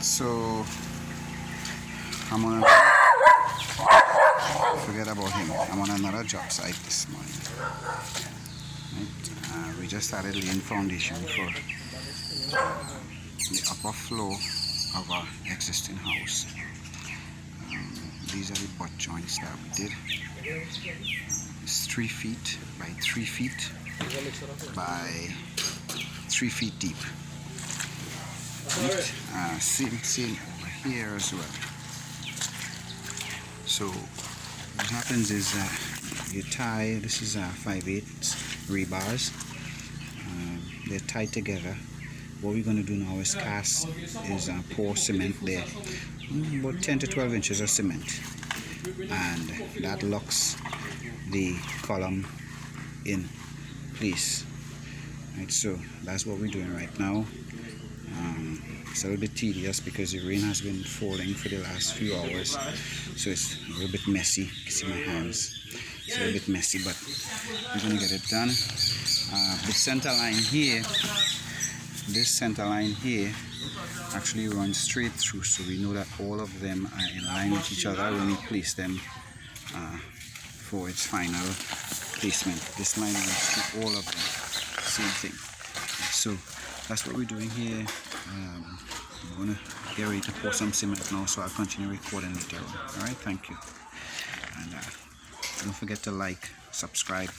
So I'm on forget about him. I'm on another job site this morning. Right? We just started laying foundation for the upper floor of our existing house. These are the butt joints that we did. It's 3 feet by 3 feet by 3 feet deep. Right? Same over here as well. So what happens is you tie, this is 5/8 rebars. They're tied together. What we're going to do now is pour cement there, about 10 to 12 inches of cement, and that locks the column in place. Right, so that's what we're doing right now. It's a little bit tedious because the rain has been falling for the last few hours, so it's a little bit messy. You can see my hands. It's a little bit messy, but we're going to get it done. The center line here actually runs straight through, so we know that all of them are in line with each other when we place them for its final placement. This line runs through all of them, same thing. So that's what we're doing here. I'm going to get ready to pour some cement now, so I'll continue recording later on. Alright, thank you. And don't forget to like, subscribe,